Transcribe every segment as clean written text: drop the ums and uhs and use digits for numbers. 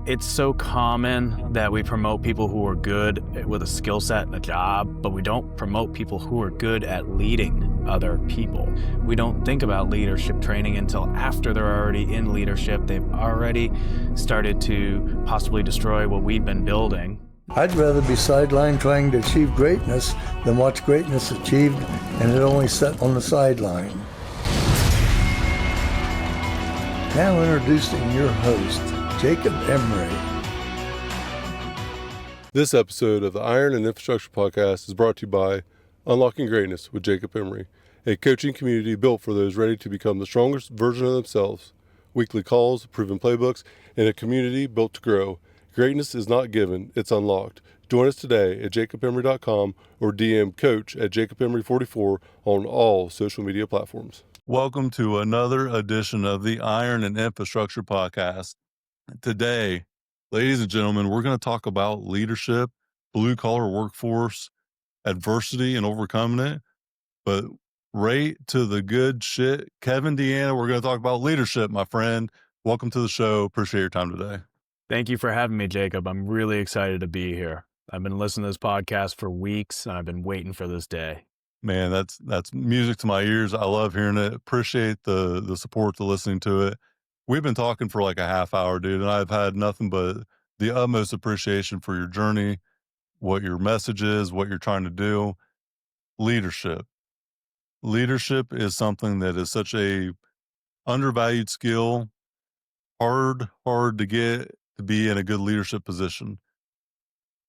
It's so common that we promote people who are good with a skill set and a job, but we don't promote people who are good at leading other people. We don't think about leadership training until after they're already in leadership. They've already started to possibly destroy what we've been building. I'd rather be sidelined trying to achieve greatness than watch greatness achieved and it only set on the sideline. Now introducing your host, Jacob Emery. This episode of the Iron and Infrastructure Podcast is brought to you by Unlocking Greatness with Jacob Emery, a coaching community built for those ready to become the strongest version of themselves. Weekly calls, proven playbooks, and a community built to grow. Greatness is not given, it's unlocked. Join us today at jacobemery.com or DM coach at jacobemery44 on all social media platforms. Welcome to another edition of the Iron and Infrastructure Podcast. Today, ladies and gentlemen, we're going to talk about leadership, blue-collar workforce, adversity, and overcoming it. But right to the good shit, Kevin Deanna, we're going to talk about leadership, my friend. Welcome to the show. Appreciate your time today. Thank you for having me, Jacob. I'm really excited to be here. I've been listening to this podcast for weeks, and I've been waiting for this day. Man, that's music to my ears. I love hearing it. Appreciate the support, the listening to it. We've been talking for like a half hour, dude, and I've had nothing but the utmost appreciation for your journey, what your message is, what you're trying to do. Leadership. Leadership is something that is such a undervalued skill, hard to get to be in a good leadership position.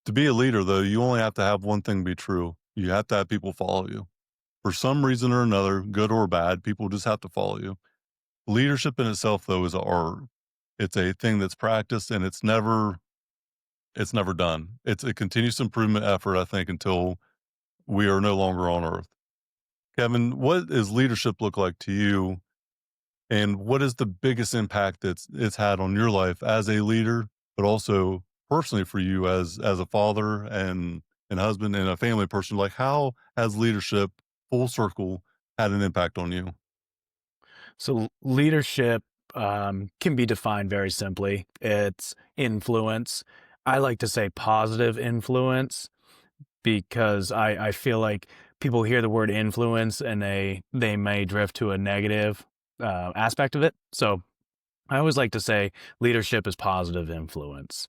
To be a leader, though, you only have to have one thing be true. You have to have people follow you. For some reason or another, good or bad, people just have to follow you. Leadership in itself, though, is an art. It's a thing that's practiced, and it's never done. It's a continuous improvement effort, I think, until we are no longer on Earth. Kevin, what does leadership look like to you? And what is the biggest impact it's had on your life as a leader, but also personally for you as a father and husband and a family person? Like, how has leadership full circle had an impact on you? So leadership can be defined very simply. It's influence. I like to say positive influence because I feel like people hear the word influence and they may drift to a negative aspect of it. So I always like to say leadership is positive influence.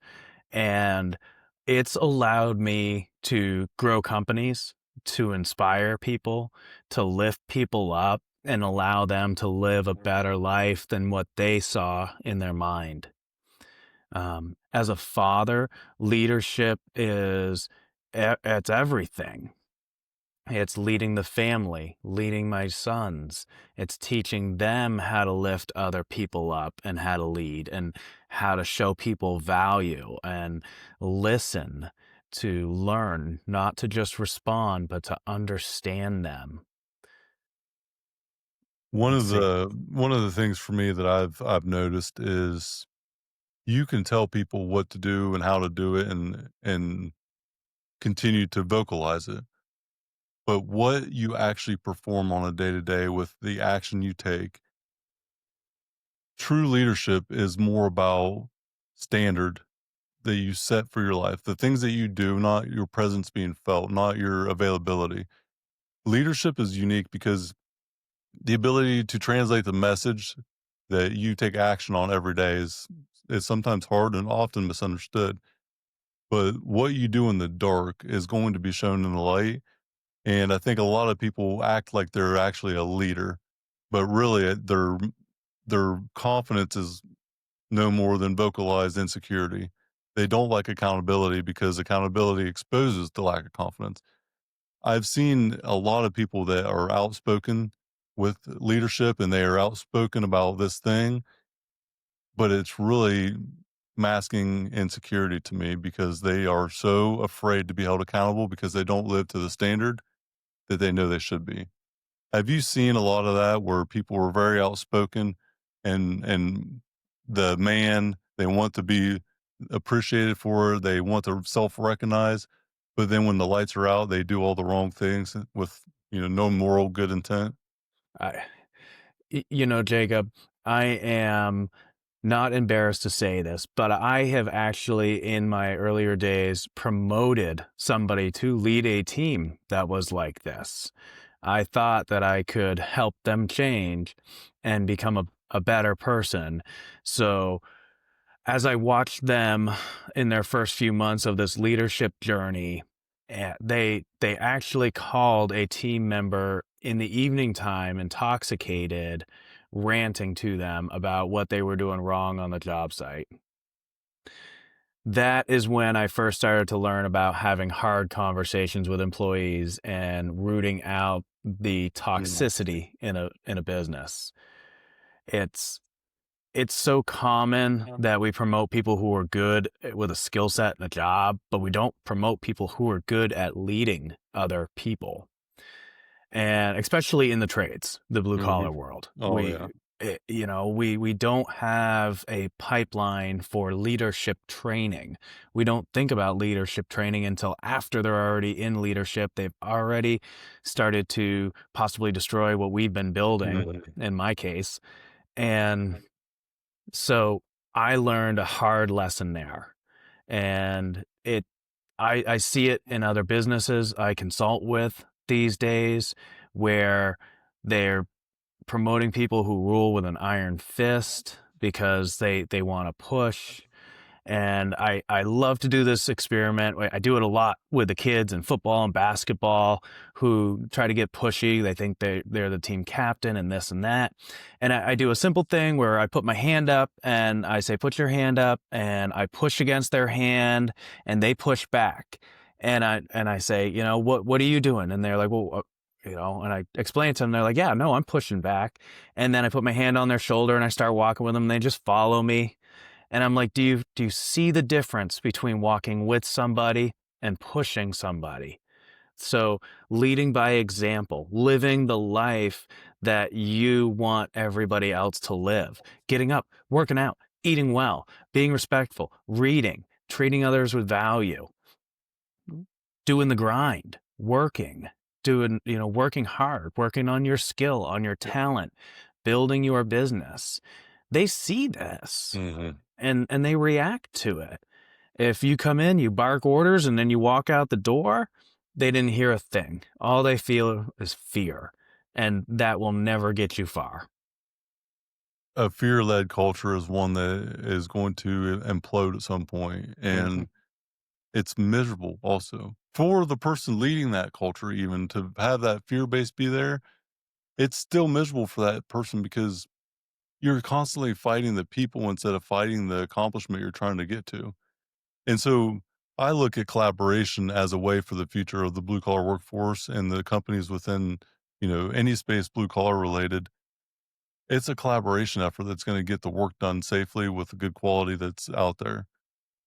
And it's allowed me to grow companies, to inspire people, to lift people up and allow them to live a better life than what they saw in their mind. As a father, leadership is it's everything. It's leading the family, leading my sons. It's teaching them how to lift other people up and how to lead and how to show people value and listen, to learn, not to just respond, but to understand them. One Let's of see. the things for me that I've noticed is you can tell people what to do and how to do it and continue to vocalize it. But what you actually perform on a day-to-day with the action you take, true leadership is more about standard that you set for your life, the things that you do, not your presence being felt, not your availability. Leadership is unique because the ability to translate the message that you take action on every day is sometimes hard and often misunderstood. But what you do in the dark is going to be shown in the light. And I think a lot of people act like they're actually a leader, but really their confidence is no more than vocalized insecurity. They don't like accountability because accountability exposes the lack of confidence. I've seen a lot of people that are outspoken with leadership and they are outspoken about this thing, but it's really masking insecurity to me because they are so afraid to be held accountable because they don't live to the standard that they know they should be. Have you seen a lot of that where people are very outspoken and the man, they want to be appreciated for it, they want to self-recognize, but then when the lights are out, they do all the wrong things with, no moral good intent? I, Jacob, I am not embarrassed to say this, but I have actually, in my earlier days, promoted somebody to lead a team that was like this. I thought that I could help them change and become a better person. So, as I watched them in their first few months of this leadership journey, they actually called a team member in the evening time, intoxicated, ranting to them about what they were doing wrong on the job site. That is when I first started to learn about having hard conversations with employees and rooting out the Mm. toxicity in a business. It's it's so common that we promote people who are good with a skill set and a job, but we don't promote people who are good at leading other people. And especially in the trades, the blue Mhm. collar world, Oh, yeah. we don't have a pipeline for leadership training. We don't think about leadership training until after they're already in leadership. They've already started to possibly destroy what we've been building, Mhm. in my case. And so I learned a hard lesson there. And I see it in other businesses I consult with these days where they're promoting people who rule with an iron fist because they want to push. And I love to do this experiment. I do it a lot with the kids in football and basketball who try to get pushy. They think they're the team captain and this and that. And I do a simple thing where I put my hand up and I say, put your hand up, and I push against their hand and they push back. And I say, what are you doing? And they're like, well, and I explain it to them. They're like, yeah, no, I'm pushing back. And then I put my hand on their shoulder and I start walking with them. And they just follow me. And I'm like, do you see the difference between walking with somebody and pushing somebody? So leading by example, living the life that you want everybody else to live, getting up, working out, eating well, being respectful, reading, treating others with value, doing the grind, working hard, working on your skill, on your talent, building your business. They see this Mhm. and they react to it. If you come in, you bark orders, and then you walk out the door, they didn't hear a thing. All they feel is fear, and that will never get you far. A fear-led culture is one that is going to implode at some point, Mhm. and it's miserable also. For the person leading that culture even to have that fear base be there, it's still miserable for that person because you're constantly fighting the people instead of fighting the accomplishment you're trying to get to. And so I look at collaboration as a way for the future of the blue collar workforce and the companies within, any space blue collar related. It's a collaboration effort that's going to get the work done safely with the good quality that's out there.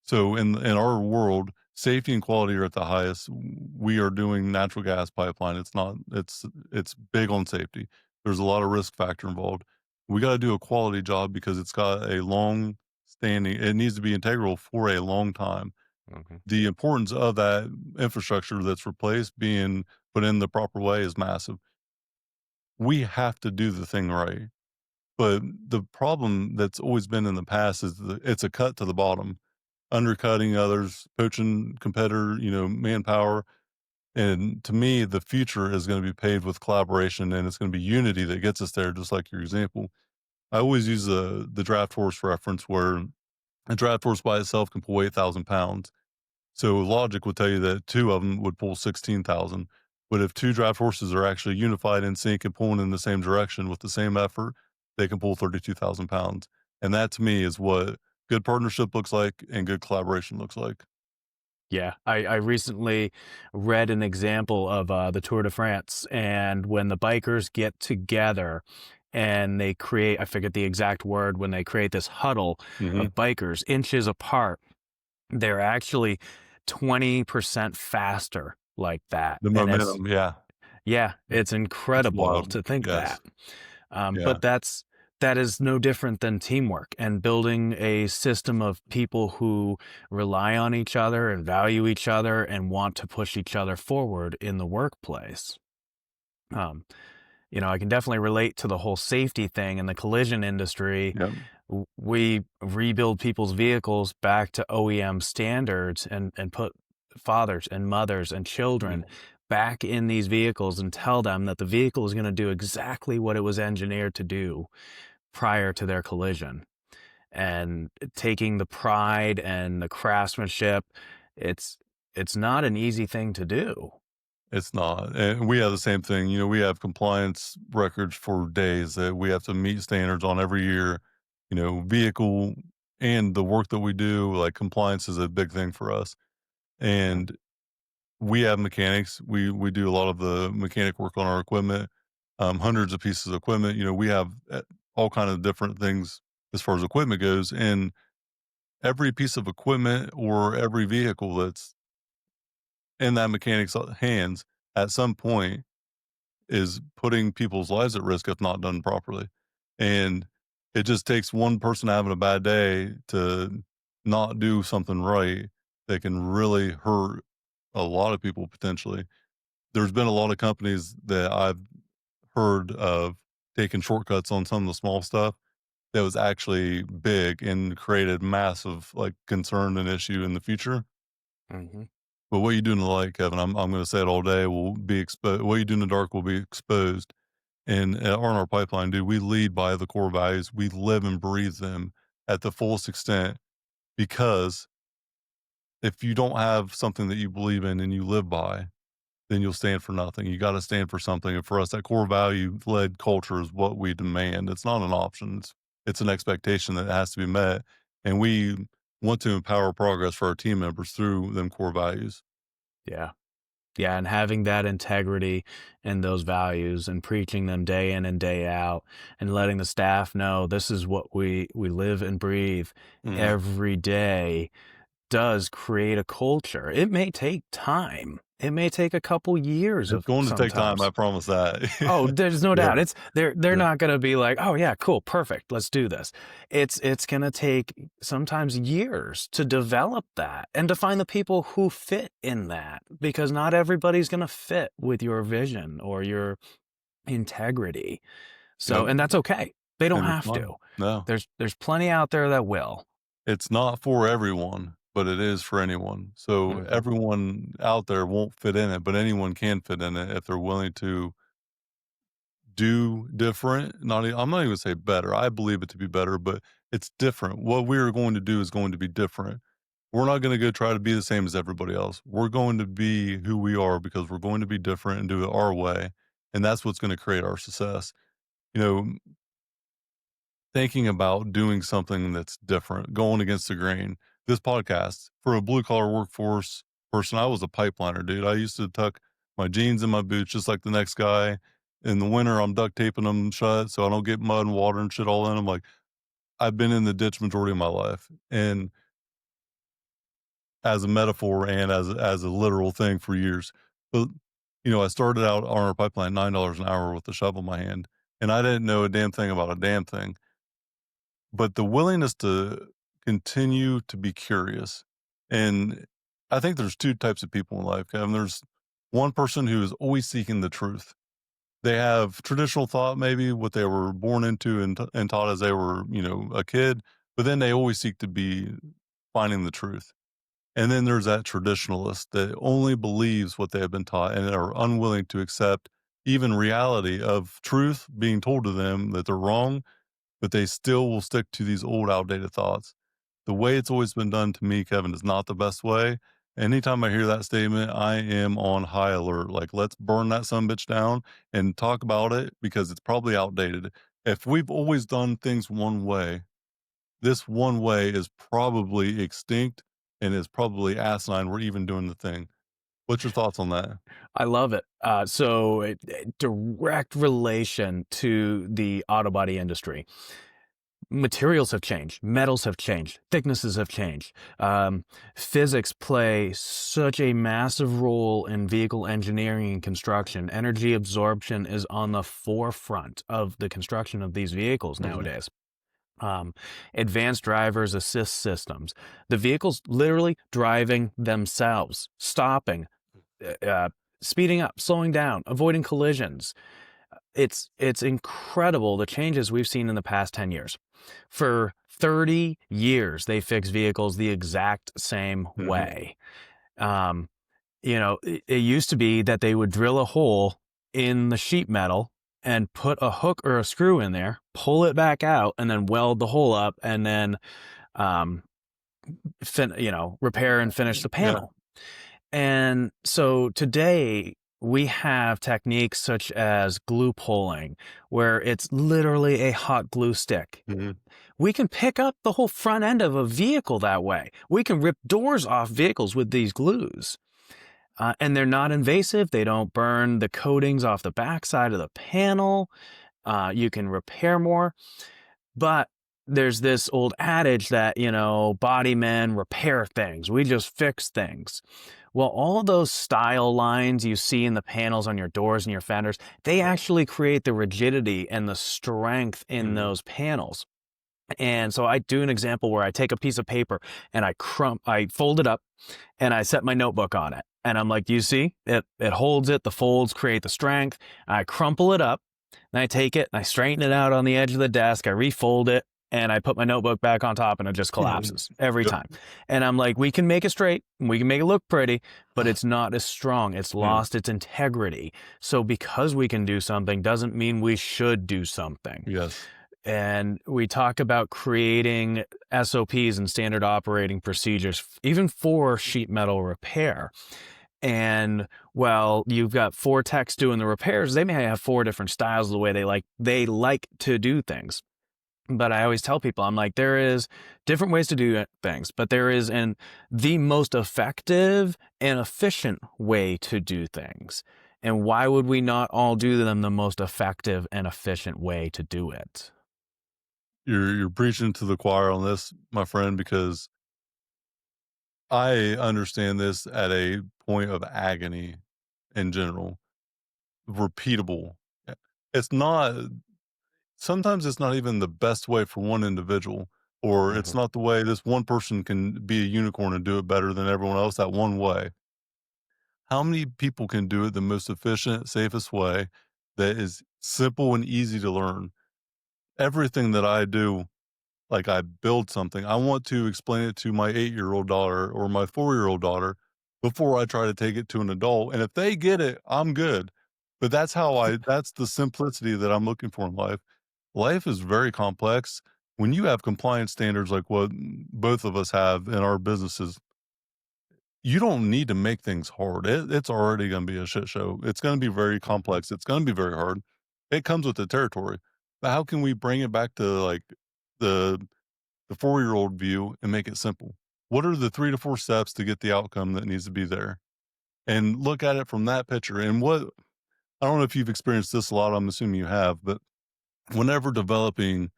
So in our world, safety and quality are at the highest. We are doing natural gas pipeline. It's big on safety. There's a lot of risk factor involved. We got to do a quality job because it's got a long standing. It needs to be integral for a long time. Mhm. The importance of that infrastructure that's replaced being put in the proper way is massive. We have to do the thing right. But the problem that's always been in the past is it's a cut to the bottom, undercutting others, poaching competitor, manpower. And to me, the future is going to be paved with collaboration and it's going to be unity that gets us there, just like your example. I always use the draft horse reference where a draft horse by itself can pull 8,000 pounds. So logic would tell you that two of them would pull 16,000. But if two draft horses are actually unified in sync and pulling in the same direction with the same effort, they can pull 32,000 pounds. And that to me is what good partnership looks like and good collaboration looks like. Yeah, I recently read an example of the Tour de France, and when the bikers get together and they create, I forget the exact word, when they create this huddle Hmm. of bikers inches apart, they're actually 20% faster like that. The And it's, momentum, yeah, yeah, it's it's incredible wild. to think Yes, that. yeah. But that is no different than teamwork and building a system of people who rely on each other and value each other and want to push each other forward in the workplace. Um, I can definitely relate to the whole safety thing in the collision industry. Yep. We rebuild people's vehicles back to OEM standards and put fathers and mothers and children back in these vehicles and tell them that the vehicle is going to do exactly what it was engineered to do prior to their collision. And taking the pride and the craftsmanship, it's it's not an easy thing to do. It's not. And we have the same thing. We have compliance records for days that we have to meet standards on every year, vehicle and the work that we do, like compliance is a big thing for us. And we have mechanics. We do a lot of the mechanic work on our equipment, hundreds of pieces of equipment. We have all kind of different things as far as equipment goes. And every piece of equipment or every vehicle that's in that mechanic's hands at some point is putting people's lives at risk if not done properly. And it just takes one person having a bad day to not do something right that can really hurt a lot of people potentially. There's been a lot of companies that I've heard of taking shortcuts on some of the small stuff that was actually big and created massive like concern and issue in the future. Hmm. But what you do in the light, Kevin, I'm going to say it all day, will be exposed. What you do in the dark will be exposed. And on our pipeline, dude, we lead by the core values. We live and breathe them at the fullest extent because if you don't have something that you believe in and you live by, then you'll stand for nothing. You got to stand for something. And for us, that core value led culture is what we demand. It's not an option. It's an expectation that has to be met. And we want to empower progress for our team members through them core values. Yeah. Yeah, and having that integrity and those values and preaching them day in and day out and letting the staff know this is what we live and breathe Mhm. every day does create a culture. It may take time. It may take a couple years It's of going to take time, I sometimes. promise that. Oh, there's no Yeah, doubt. They're yeah, not gonna be like, "Oh yeah, cool, perfect, let's do this." It's gonna take sometimes years to develop that and to find the people who fit in that because not everybody's gonna fit with your vision or your integrity. So, yep, and that's okay. They don't and it's have not. to. No, There's plenty out there that will. it's not for everyone, but it is for anyone. So Mhm. everyone out there won't fit in it, but anyone can fit in it if they're willing to do different. I'm not even gonna say better. I believe it to be better, but it's different. What we are going to do is going to be different. We're not gonna go try to be the same as everybody else. We're going to be who we are because we're going to be different and do it our way, and that's what's gonna create our success. You know, thinking about doing something that's different, going against the grain. This podcast, for a blue collar workforce person, I was a pipeliner, dude. I used to tuck my jeans in my boots just like the next guy. In the winter, I'm duct taping them shut so I don't get mud and water and shit all in them. Like, I've been in the ditch majority of my life. And as a metaphor and as a literal thing for years. But, I started out on our pipeline $9 an hour with a shovel in my hand. And I didn't know a damn thing about a damn thing. But the willingness to continue to be curious. And I think there's two types of people in life, Kevin. There's one person who is always seeking the truth. They have traditional thought, maybe what they were born into and taught as they were, a kid, but then they always seek to be finding the truth. And then there's that traditionalist that only believes what they have been taught and are unwilling to accept even reality of truth being told to them that they're wrong, but they still will stick to these old outdated thoughts. The way it's always been done to me, Kevin, is not the best way. Anytime I hear that statement, I am on high alert. Like, let's burn that son bitch down and talk about it because it's probably outdated. If we've always done things one way, this one way is probably extinct and is probably asinine. We're even doing the thing. What's your thoughts on that? I love it. Direct relation to the auto body industry. Materials have changed, metals have changed, thicknesses have changed. Physics play such a massive role in vehicle engineering and construction. Energy absorption is on the forefront of the construction of these vehicles Mhm. nowadays. Um, Advanced drivers assist systems. The vehicles literally driving themselves, stopping, uh, speeding up, slowing down, avoiding collisions. it's incredible the changes we've seen in the past 10 years. For 30 years, they fix vehicles the exact same Mhm. way. Um, it used to be that they would drill a hole in the sheet metal and put a hook or a screw in there, pull it back out, and then weld the hole up, and then um, repair and finish the Yeah. panel. And so today we have techniques such as glue pulling, where it's literally a hot glue stick. Mhm. We can pick up the whole front end of a vehicle that way. We can rip doors off vehicles with these glues. And they're not invasive. They don't burn the coatings off the backside of the panel. You can repair more. But there's this old adage that, body men repair things. We just fix things. Well, all those style lines you see in the panels on your doors and your fenders, they actually create the rigidity and the strength in Mhm. those panels. And so I do an example where I take a piece of paper and I fold it up and I set my notebook on it. And I'm like, you see, it holds it, the folds create the strength. I crumple it up and I take it and I straighten it out on the edge of the desk. I refold it and I put my notebook back on top and it just Mhm. collapses every Yep. time. And I'm like, we can make it straight, we can make it look pretty, but it's not as strong. It's Mhm. lost its integrity. So because we can do something doesn't mean we should do something. Yes. And we talk about creating SOPs and standard operating procedures, even for sheet metal repair. And while you've got four techs doing the repairs, they may have four different styles of the way they like to do things. But I always tell people, I'm like, there is different ways to do things, but there is the most effective and efficient way to do things. And why would we not all do them the most effective and efficient way to do it? You're preaching to the choir on this, my friend, because I understand this at a point of agony in general. Repeatable. It's not sometimes it's not even the best way for one individual, or it's Mhm. not the way this one person can be a unicorn and do it better than everyone else that one way. How many people can do it the most efficient, safest way that is simple and easy to learn? Everything that I do, like I build something, I want to explain it to my 8-year-old daughter or my 4-year-old daughter before I try to take it to an adult. And if they get it, I'm good. But that's the simplicity that I'm looking for in life. Life is very complex. When you have compliance standards like what both of us have in our businesses, you don't need to make things hard. It's already going to be a shit show. It's going to be very Mhm. complex. It's going to be very hard. It comes with the territory. But how can we bring it back to like the the 4-year-old view and make it simple? What are the 3 to 4 steps to get the outcome that needs to be there? And look at it from that picture. And what I don't know if you've experienced this a lot. I'm assuming you have, but whenever developing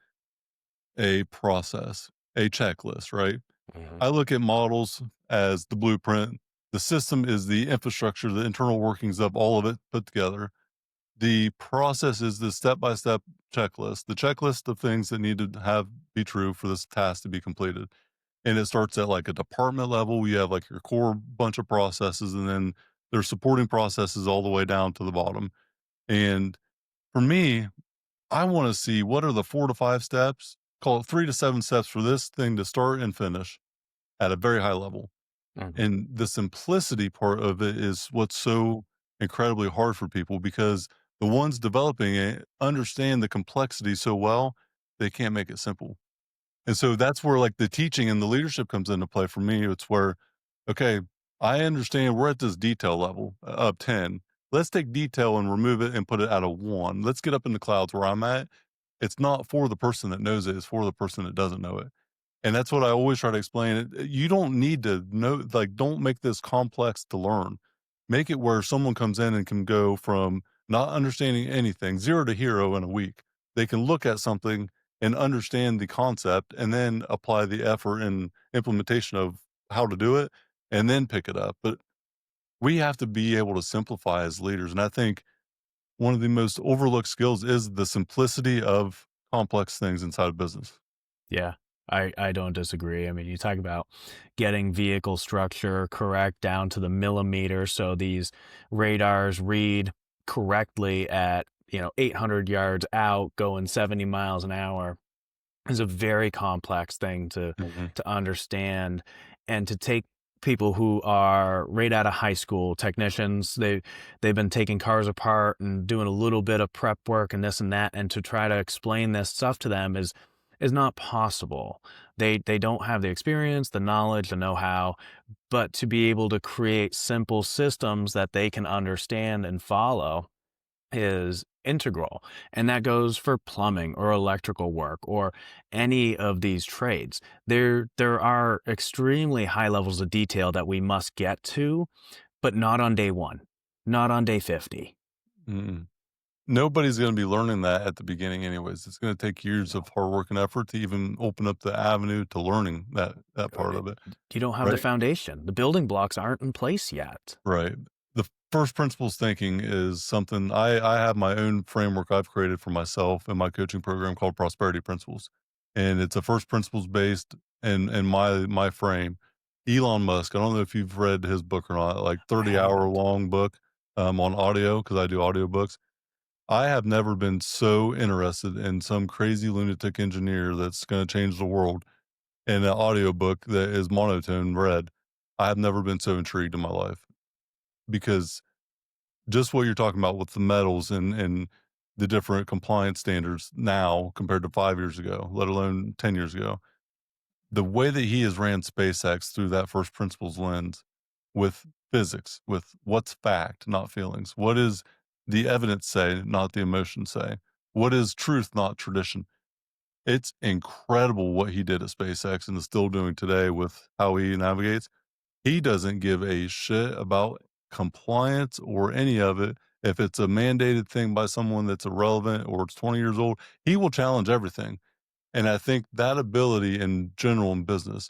a process, a checklist, right? Mhm. I look at models as the blueprint. The system is the infrastructure, the internal workings of all of it put together. The process is the step by step checklist, the checklist of things that need to have be true for this task to be completed. And it starts at like a department level. You have like your core bunch of processes, and then there's supporting processes all the way down to the bottom. And for me, I want to see what are the 4 to 5 steps, call it 3 to 7 steps for this thing to start and finish at a very high level. Mhm. And the simplicity part of it is what's so incredibly hard for people because the ones developing it understand the complexity so well, they can't make it simple. And so that's where like the teaching and the leadership comes into play for me. It's where, okay, I understand we're at this detail level of 10. Let's take detail and remove it and put it at a 1. Let's get up in the clouds where I'm at. It's not for the person that knows it, it's for the person that doesn't know it. And that's what I always try to explain it. You don't need to know, like, don't make this complex to learn. Make it where someone comes in and can go from not understanding anything, 0 to hero in a week. They can look at something and understand the concept and then apply the effort and implementation of how to do it and then pick it up. But we have to be able to simplify as leaders. And I think one of the most overlooked skills is the simplicity of complex things inside of business. Yeah, I don't disagree. I mean, you talk about getting vehicle structure correct down to the millimeter so these radars read correctly at 800 yards out going 70 miles an hour is a very complex thing Mhm. to understand, and to take people who are right out of high school technicians, they've been taking cars apart and doing a little bit of prep work and this and that, and to try to explain this stuff to them is not possible. They don't have the experience, the knowledge, the know-how, but to be able to create simple systems that they can understand and follow is integral. And that goes for plumbing or electrical work or any of these trades. There are extremely high levels of detail that we must get to, but not on day one, not on day 50. Mm. Nobody's gonna be learning that at the beginning anyways. It's gonna take years No. of hard work and effort to even open up the avenue to learning that part of it, You don't have the right? foundation. The building blocks aren't in place yet. Right. The first principles thinking is something I have my own framework I've created for myself in my coaching program called Prosperity Principles. And it's a first principles based and my frame. Elon Musk, I don't know if you've read his book or not, like I 30-hour haven't. long book on audio because I do audiobooks. I have never been so interested in some crazy lunatic engineer that's going to change the world in an audiobook that is monotone read. I have never been so intrigued in my life because just what you're talking about with the metals and the different compliance standards now compared to 5 years ago, let alone 10 years ago. The way that he has ran SpaceX through that first principles lens with physics, with what's fact, not feelings. What is the evidence say, not the emotions say? What is truth, not tradition? It's incredible what he did at SpaceX and is still doing today with how he navigates. He doesn't give a shit about compliance or any of it. If it's a mandated thing by someone that's irrelevant or it's 20 years old, he will challenge everything. And I think that ability in general in business,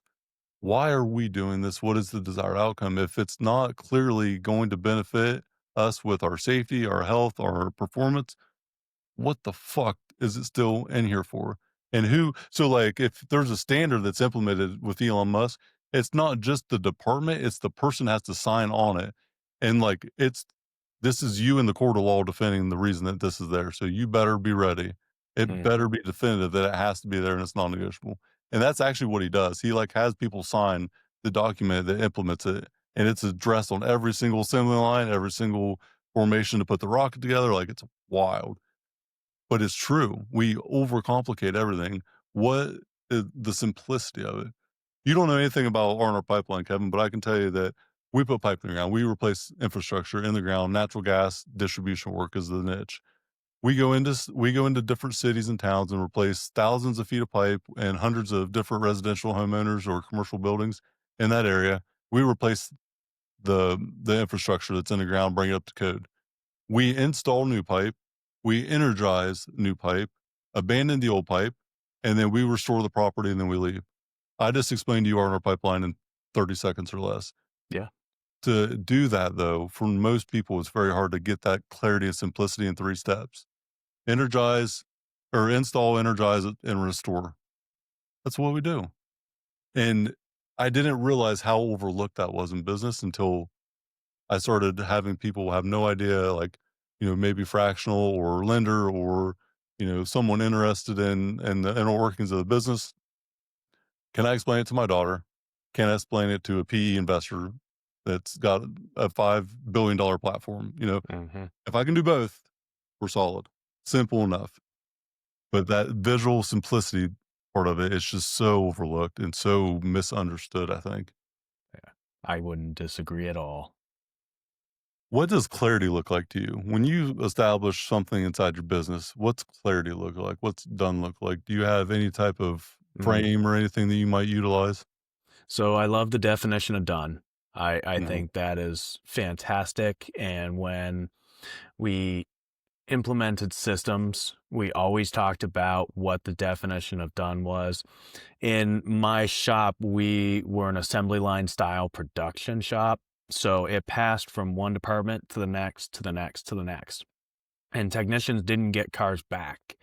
why are we doing this? What is the desired outcome? If it's not clearly going to benefit us with our safety, our health, our performance, what the fuck is it still in here for? And who so, like, if there's a standard that's implemented with Elon Musk, it's not just the department, it's the person has to sign on it. And, like, it's this is you in the court of law defending the reason that this is there, so you better be ready. It Mm. better be definitive that it has to be there and it's non-negotiable. And that's actually what he does. He, like, has people sign the document that implements it, and it's addressed on every single assembly line, every single formation to put the rocket together, like, it's wild. But it's true. We overcomplicate everything. What is the simplicity of it? You don't know anything about our pipeline, Kevin, but I can tell you that we put pipe in the ground. We replace infrastructure in the ground. Natural gas distribution work is the niche. We go into different cities and towns and replace thousands of feet of pipe and hundreds of different residential homeowners or commercial buildings in that area. We replace the infrastructure that's in the ground, bring it up to code. We install new pipe, we energize new pipe, abandon the old pipe, and then we restore the property and then we leave. I just explained to you our pipeline in 30 seconds or less. Yeah. To do that, though, for most people, it's very hard to get that clarity and simplicity in 3 steps. Energize or install, energize, and restore. That's what we do. And I didn't realize how overlooked that was in business until I started having people have no idea, like, maybe fractional or lender or, someone interested in the inner workings of the business. Can I explain it to my daughter? Can I explain it to a PE investor that's got a $5 billion platform? Mhm. If I can do both, we're solid. Simple enough. But that visual simplicity part of it is just so overlooked and so misunderstood, I think. Yeah. I wouldn't disagree at all. What does clarity look like to you? When you establish something inside your business, what's clarity look like? What's done look like? Do you have any type of Mm. frame or anything that you might utilize? So I love the definition of done. I Mhm. think that is fantastic. And when we implemented systems, we always talked about what the definition of done was. In my shop, we were an assembly line style production shop. So it passed from one department to the next, to the next, to the next. And technicians didn't get cars back.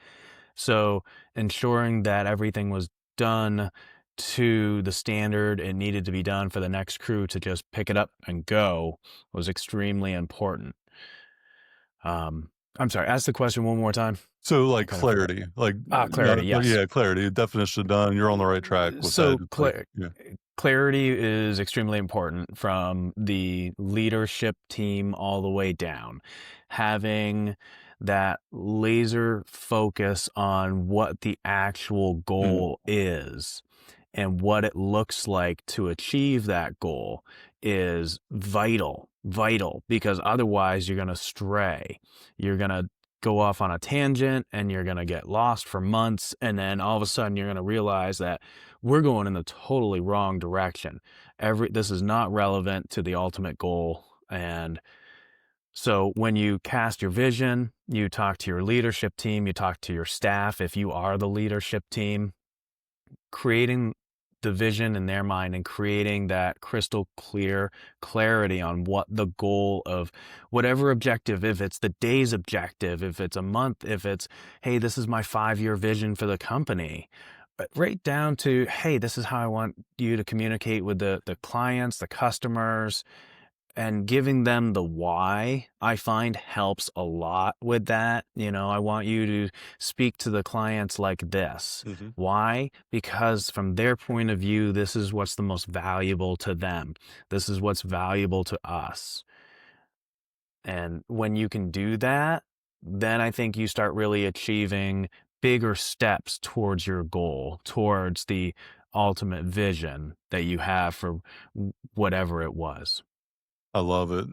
So ensuring that everything was done to the standard it needed to be done for the next crew to just pick it up and go was extremely important. I'm sorry, ask the question one more time. So, I like, kind of forgot. clarity, like, Clarity, yes. yeah, clarity, definition done, you're on the right track with that, So it's like yeah. clarity is extremely important from the leadership team all the way down. Having that laser focus on what the actual Mhm. goal is and what it looks like to achieve that goal is vital, because otherwise you're going to stray. You're going to go off on a tangent and you're going to get lost for months. And then all of a sudden you're going to realize that we're going in the totally wrong direction. This is not relevant to the ultimate goal. And so when you cast your vision, you talk to your leadership team, you talk to your staff if you are the leadership team, creating the vision in their mind and creating that crystal clear clarity on what the goal of whatever objective, if it's the day's objective, if it's a month, if it's, hey, this is my 5-year vision for the company, right down to, hey, this is how I want you to communicate with the clients, the customers, and giving them the why, I find helps a lot with that. I want you to speak to the clients like this. Mhm. Why? Because from their point of view, this is what's the most valuable to them. This is what's valuable to us. And when you can do that, then I think you start really achieving bigger steps towards your goal, towards the ultimate vision that you have for whatever it was. I love it,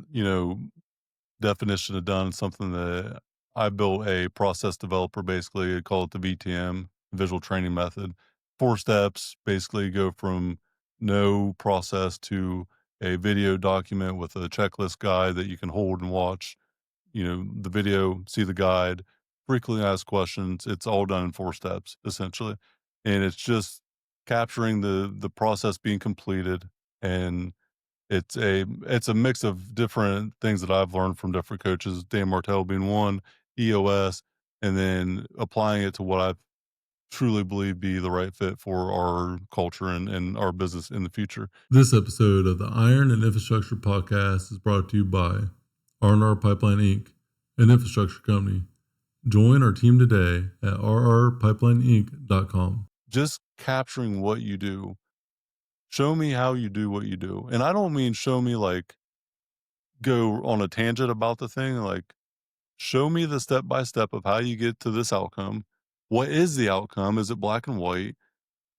definition of done, something that I built a process developer, basically, I call it the VTM, visual training method. 4 steps, basically go from no process to a video document with a checklist guide that you can hold and watch, the video, see the guide, frequently asked questions. It's all done in 4 steps, essentially. And it's just capturing the process being completed, and it's a mix of different things that I've learned from different coaches, Dan Martell being one, EOS, and then applying it to what I truly believe be the right fit for our culture and our business in the future. This episode of the Iron and Infrastructure Podcast is brought to you by R&R Pipeline Inc., an infrastructure company. Join our team today at rrpipelineinc.com. Just capturing what you do. Show me how you do what you do. And I don't mean show me like go on a tangent about the thing, like show me the step by step of how you get to this outcome. What is the outcome? Is it black and white?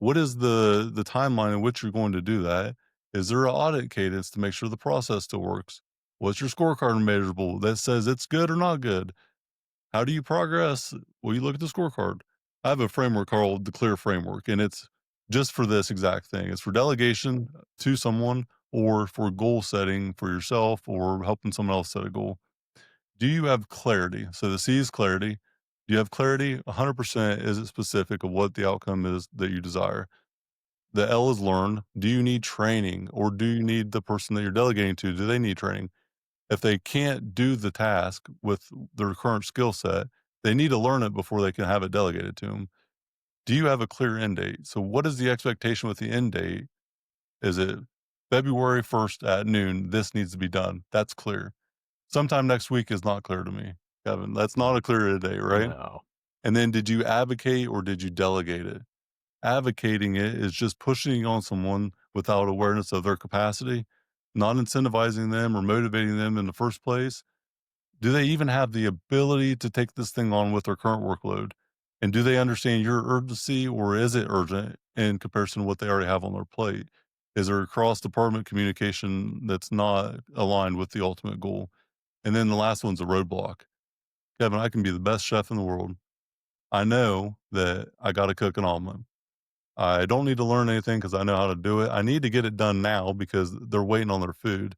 What is the timeline in which you're going to do that? Is there an audit cadence to make sure the process still works? What's your scorecard measurable that says it's good or not good? How do you progress? Well, you look at the scorecard. I have a framework called the Clear Framework, and it's just for this exact thing. It's for delegation to someone or for goal setting for yourself or helping someone else set a goal. Do you have clarity? So the C is clarity. Do you have clarity? 100%. Is it specific of what the outcome is that you desire? The L is learn. Do you need training or do you need the person that you're delegating to? Do they need training? If they can't do the task with their current skill set, they need to learn it before they can have it delegated to them. Do you have a clear end date? So what is the expectation with the end date? Is it February 1st at noon? This needs to be done. That's clear. Sometime next week is not clear to me, Kevin. That's not a clear day, right? No. And then did you advocate or did you delegate it? Advocating it is just pushing on someone without awareness of their capacity, not incentivizing them or motivating them in the first place. Do they even have the ability to take this thing on with their current workload? And do they understand your urgency or is it urgent in comparison to what they already have on their plate? Is there cross department communication that's not aligned with the ultimate goal? And then the last one's a roadblock. Kevin, I can be the best chef in the world. I know that I got to cook an omelet. I don't need to learn anything because I know how to do it. I need to get it done now because they're waiting on their food.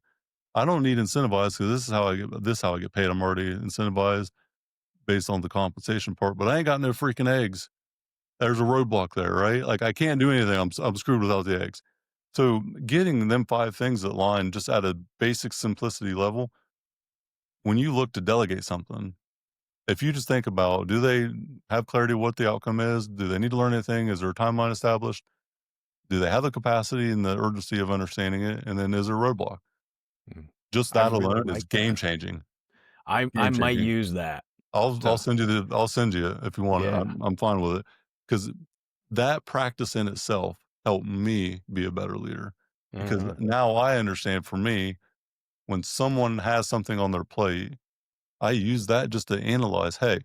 I don't need incentivized because this is how I get paid. I'm already incentivized based on the compensation part, but I ain't got no freaking eggs. There's a roadblock there, right? Like I can't do anything. I'm screwed without the eggs. So getting them 5 things that line just at a basic simplicity level, when you look to delegate something, if you just think about, do they have clarity what the outcome is? Do they need to learn anything? Is there a timeline established? Do they have the capacity and the urgency of understanding it? And then is there a roadblock? Mm. Just I that really alone is like game that. changing. I Game might changing. use that. I'll So send you I'll send you it if you want it. yeah. I'm fine with it because that practice in itself helped me be a better leader because Mhm. now I understand for me, when someone has something on their plate, I use that just to analyze, "Hey,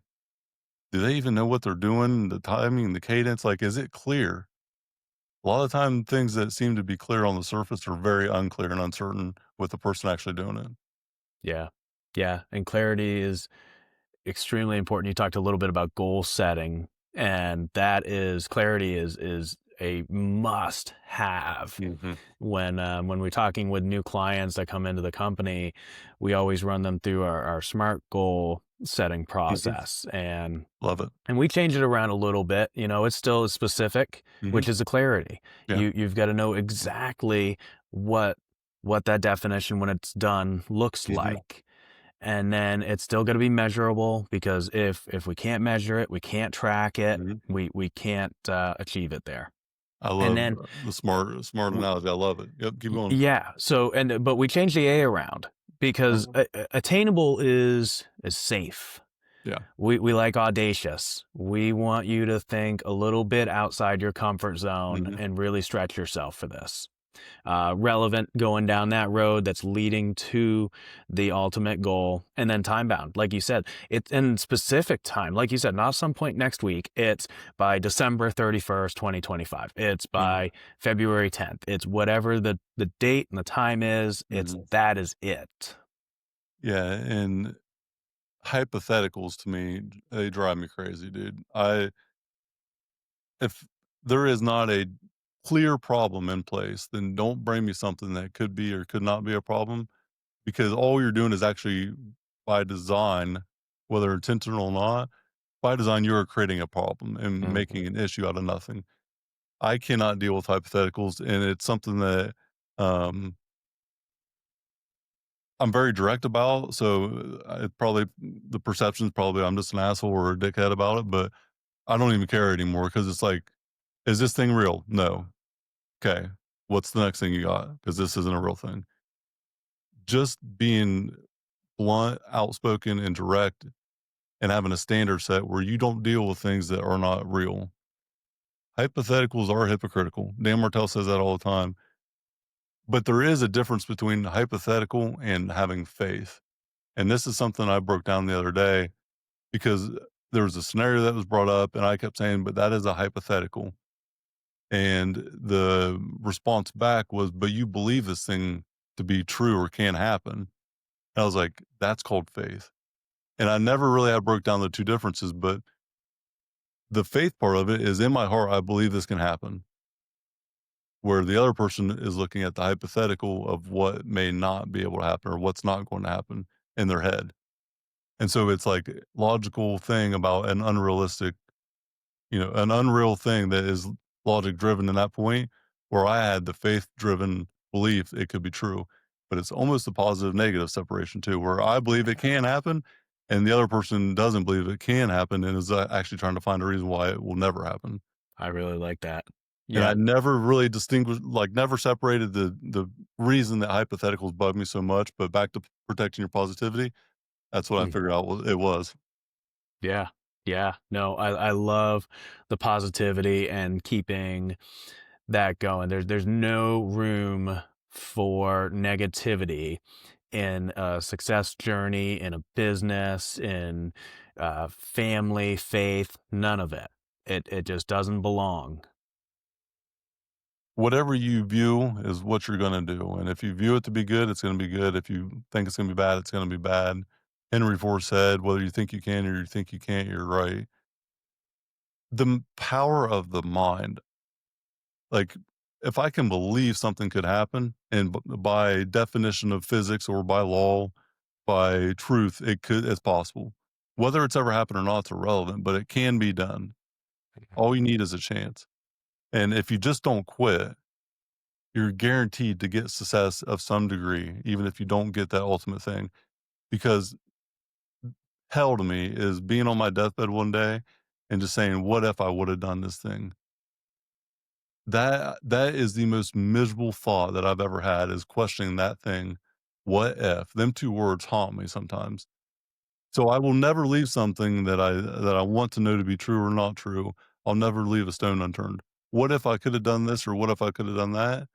do they even know what they're doing? The timing, the cadence, like, is it clear?" A lot of the time, things that seem to be clear on the surface are very unclear and uncertain with the person actually doing it. Yeah. Yeah, and clarity is extremely important. You talked a little bit about goal setting, and that is clarity is a must have. Mhm. When we're talking with new clients that come into the company, we always run them through our SMART goal setting Mhm. process, Love it. and we change it around a little bit. You know, it's still specific, Mhm. which is the clarity. Yeah. You've got to know exactly what what that definition when it's done looks Mhm. like. And then it's still going to be measurable, because if we can't measure it, we can't track it, Mhm. we can't achieve it there. I And love then the smart analogy. I love it. Yep. Keep going. yeah. So but we change the A around, because Uh-huh. attainable is safe. Yeah. We like audacious. We want you to think a little bit outside your comfort zone Mhm. and really stretch yourself for this. Relevant, going down that road that's leading to the ultimate goal, and then time bound. Like you said, it's in specific time. Like you said, not some point next week. It's by December 31st, 2025. It's Yeah. by February 10th. It's whatever the date and the time is. It's Mhm. that is it. Yeah, and hypotheticals to me, they drive me crazy, dude. I if there is not a clear problem in place, then don't bring me something that could be or could not be a problem, because all you're doing is actually by design, whether intentional or not, by design, you're creating a problem and Mhm. making an issue out of nothing. I cannot deal with hypotheticals, and it's something that um, I'm very direct about. So it probably the perception is probably I'm just an asshole or a dickhead about it, but I don't even care anymore because it's like, is this thing real? No. Okay. What's the next thing you got? Because this isn't a real thing. Just being blunt, outspoken, and direct, and having a standard set where you don't deal with things that are not real. Hypotheticals are hypocritical. Dan Martell says that all the time. But there is a difference between hypothetical and having faith. And this is something I broke down the other day because there was a scenario that was brought up, and I kept saying, but that is a hypothetical. And the response back was, but you believe this thing to be true or can happen. And I was like, that's called faith. And I never really had broke down the two differences, but the faith part of it is in my heart, I believe this can happen. Where the other person is looking at the hypothetical of what may not be able to happen or what's not going to happen in their head. And so it's like a logical thing about an unrealistic, an unreal thing that is logic driven in that point, where I had the faith driven belief it could be true. But it's almost a positive negative separation too, where I believe it can happen and the other person doesn't believe it can happen and is actually trying to find a reason why it will never happen. I really like that. And Yeah. I never really distinguished, like, never separated the reason that hypotheticals bug me so much, but back to protecting your positivity, that's what I Mm. figured out it was. Yeah. Yeah. No, I love the positivity and keeping that going. There's no room for negativity in a success journey, in a business, in family, faith, none of it. It just doesn't belong. Whatever you view is what you're gonna do, and if you view it to be good, it's gonna be good. If you think it's gonna be bad, it's gonna be bad. Henry Ford said, "Whether you think you can or you think you can't, you're right." Power of the mind, like, if I can believe something could happen, and by definition of physics or by law, by truth, it's possible. Whether it's ever happened or not, it's irrelevant, but it can be done. All you need is a chance. And if you just don't quit, you're guaranteed to get success of some degree, even if you don't get that ultimate thing. Because hell to me is being on my deathbed one day and just saying, what if I would have done this thing? That is the most miserable thought that I've ever had, is questioning that thing. What if? Them two words haunt me sometimes. So I will never leave something that I want to know to be true or not true. I'll never leave a stone unturned. What if I could have done this or what if I could have done that?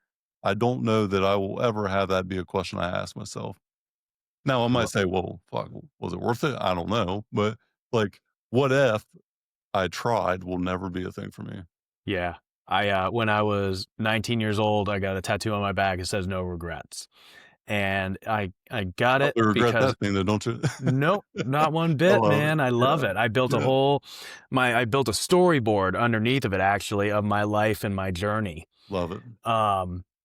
I don't know that I will ever have that be a question I ask myself. Now I might Well, say, "Well, fuck, was it worth it?" I don't know, but, like, what if I tried will never be a thing for me. yeah. When I was 19 years old, I got a tattoo on my back. It says no regrets. And I got it Probably regret because that thing though, don't you? nope, not one I bit, love man. it. I love Yeah. it. I built a Yeah. whole I built a storyboard underneath of it actually of my life and my journey. Love it.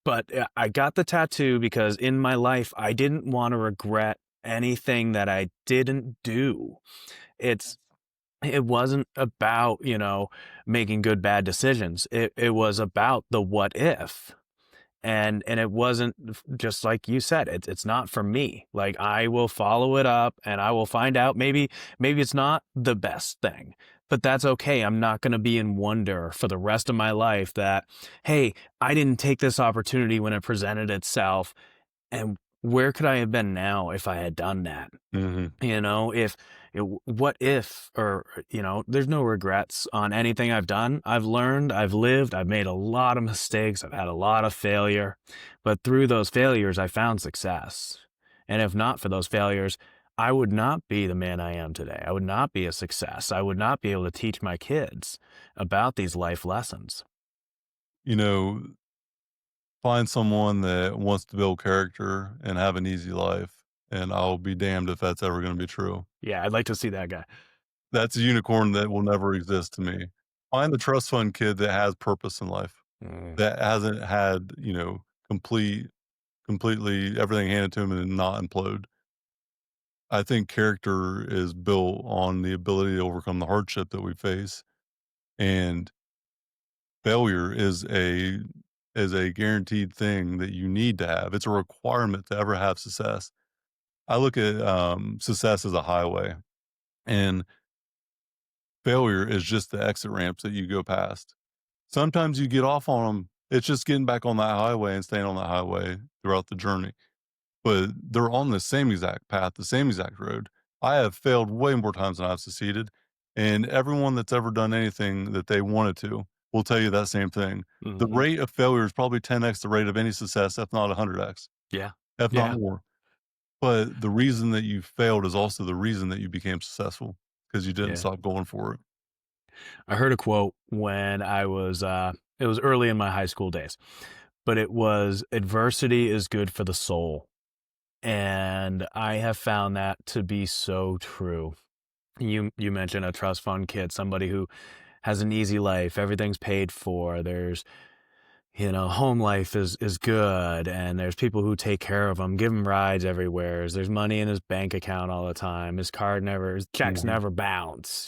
But I got the tattoo because in my life I didn't want to regret anything that I didn't do. It's it wasn't about, making good bad decisions. It was about the what if. And it wasn't just like you said, it's not for me. Like I will follow it up and I will find out maybe it's not the best thing, but that's okay. I'm not going to be in wonder for the rest of my life that, hey, I didn't take this opportunity when it presented itself. And where could I have been now if I had done that? Mhm. If what if, or, there's no regrets on anything I've done. I've learned, I've lived, I've made a lot of mistakes, I've had a lot of failure, but through those failures, I found success. And if not for those failures, I would not be the man I am today. I would not be a success. I would not be able to teach my kids about these life lessons. You know, find someone that wants to build character and have an easy life, and I'll be damned if that's ever gonna be true. Yeah, I'd like to see that guy. That's a unicorn that will never exist to me. Find the trust fund kid that has purpose in life, Mm, that hasn't had, completely everything handed to him and not implode. I think character is built on the ability to overcome the hardship that we face, and failure is a guaranteed thing that you need to have. It's a requirement to ever have success. I look at success as a highway, and failure is just the exit ramps that you go past. Sometimes you get off on them. It's just getting back on that highway and staying on that highway throughout the journey. But they're on the same exact path, the same exact road. I have failed way more times than I've succeeded. And everyone that's ever done anything that they wanted to will tell you that same thing. The mhm. rate of failure is probably 10x the rate of any success, if not 100x, Yeah. if not Yeah. more. But the reason that you failed is also the reason that you became successful because you didn't Yeah. stop going for it. I heard a quote when it was early in my high school days, but it was adversity is good for the soul. And I have found that to be so true. You mentioned a trust fund kid, somebody who has an easy life, everything's paid for. There's, home life is good, and there's people who take care of him, give him rides everywhere. There's money in his bank account all the time. His checks Mhm. never bounce.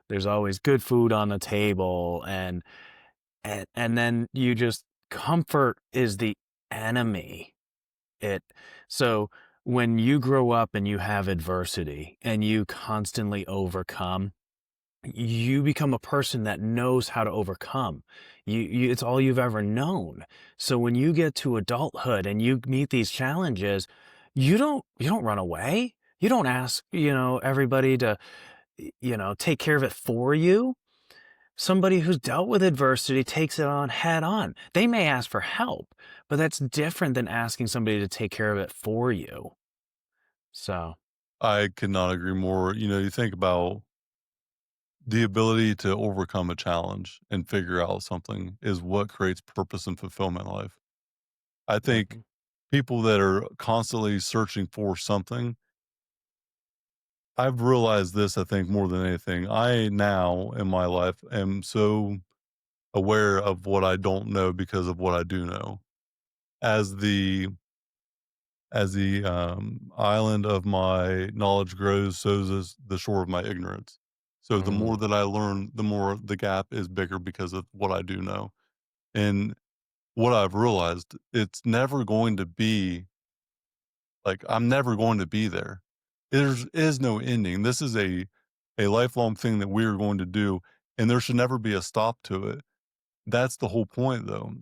There's always good food on the table, and then you just comfort is the enemy. It so when you grow up and you have adversity and you constantly overcome, you become a person that knows how to overcome. It's all you've ever known. So when you get to adulthood and you meet these challenges, you don't run away. You don't ask, everybody to, take care of it for you. Somebody who's dealt with adversity takes it on head on. They may ask for help, but that's different than asking somebody to take care of it for you. So, I could not agree more. You think about the ability to overcome a challenge and figure out something is what creates purpose and fulfillment in life. I think mhm, people that are constantly searching for something, I've realized this, I think, more than anything. I now in my life am so aware of what I don't know because of what I do know. As the island of my knowledge grows, so does the shore of my ignorance. So the more mm, that I learn, the more the gap is bigger because of what I do know. And what I've realized, it's never going to be like I'm never going to be there. There is no ending. This is a lifelong thing that we are going to do, and there should never be a stop to it. That's the whole point, though.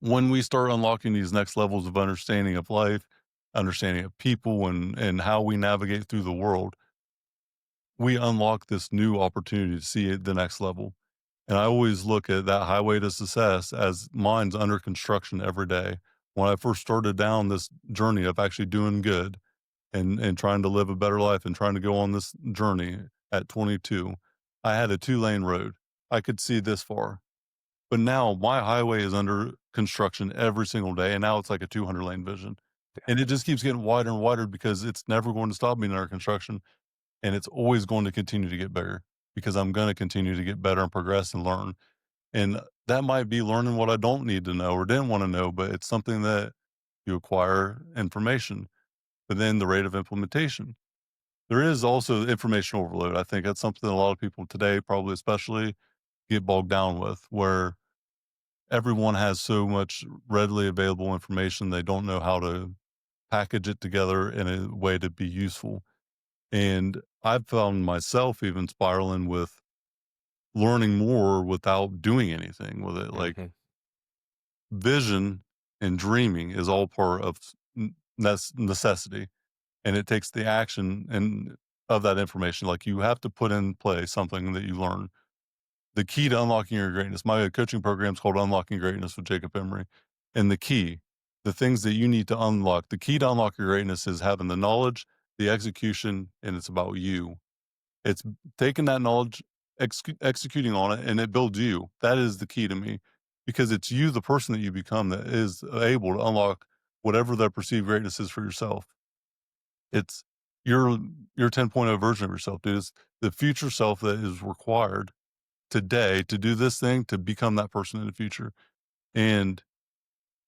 When we start unlocking these next levels of understanding of life, understanding of people and how we navigate through the world, we unlock this new opportunity to see it the next level. And I always look at that highway to success as mine's under construction every day. When I first started down this journey of actually doing good and trying to live a better life and trying to go on this journey at 22, I had a 2-lane road. I could see this far. But now my highway is under construction every single day, and now it's like a 200-lane vision. And it just keeps getting wider and wider because it's never going to stop being under construction, and it's always going to continue to get bigger because I'm gonna continue to get better and progress and learn. And that might be learning what I don't need to know or didn't wanna know, but it's something that you acquire information, but then the rate of implementation. There is also information overload. I think that's something a lot of people today, probably especially, get bogged down with, where everyone has so much readily available information, they don't know how to package it together in a way to be useful. And I've found myself even spiraling with learning more without doing anything with it. Like Mhm. vision and dreaming is all part of necessity, and it takes the action and of that information. Like you have to put in play something that you learn. The key to unlocking your greatness. My coaching program is called Unlocking Greatness with Jacob Emery, and the things that you need to unlock. The key to unlock your greatness is having the knowledge, the execution, and it's about you. It's taking that knowledge, executing on it, and it builds you. That is the key to me because it's you, the person that you become, that is able to unlock whatever that perceived greatness is for yourself. It's your your 10.0 version of yourself, dude. It's the future self that is required today to do this thing to become that person in the future. And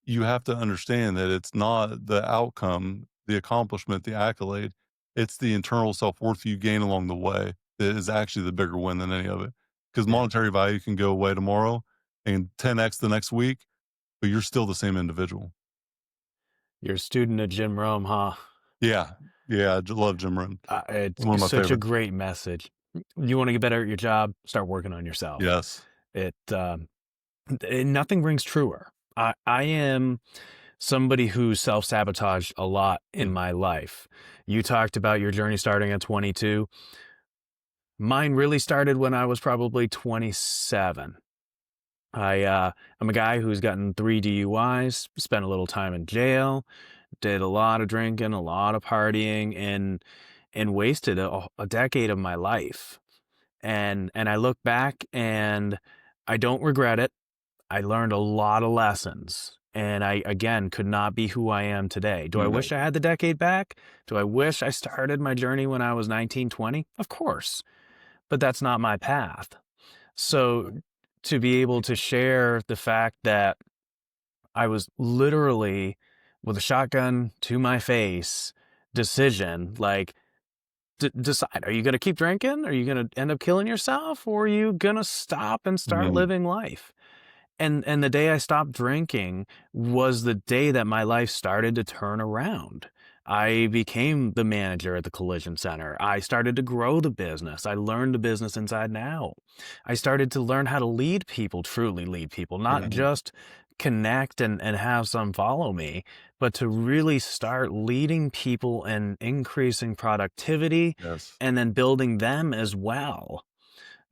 you have to understand that it's not the outcome, the accomplishment, the accolade. It's the internal self worth you gain along the way that is actually the bigger win than any of it. Because Yeah. monetary value can go away tomorrow and 10x the next week, but you're still the same individual. You're a student of Jim Rome, huh? Yeah. Yeah. I love Jim Rohn. It's One of my such a favorites. great message. You wanna get better at your job? Start working on yourself. Yes. It, nothing rings truer. I am somebody who self-sabotaged a lot in Mm. my life. You talked about your journey starting at 22. Mine really started when I was probably 27. I'm a guy who's gotten 3 DUIs, spent a little time in jail, did a lot of drinking, a lot of partying, and wasted a decade of my life. And I look back and I don't regret it. I learned a lot of lessons. And I, again, could not be who I am today. Do I No. wish I had the decade back? Do I wish I started my journey when I was 19, 20? Of course. But that's not my path. So to be able to share the fact that I was literally with a shotgun to my face decision, like, decide, are you going to keep drinking? Are you going to end up killing yourself? Or are you going to stop and start Mhm. living life? And the day I stopped drinking was the day that my life started to turn around. I became the manager at the collision center. I started to grow the business. I learned the business inside and out. I started to learn how to lead people, truly lead people, not Mhm. just connect and have some follow me, but to really start leading people and increasing productivity Yes. and then building them as well.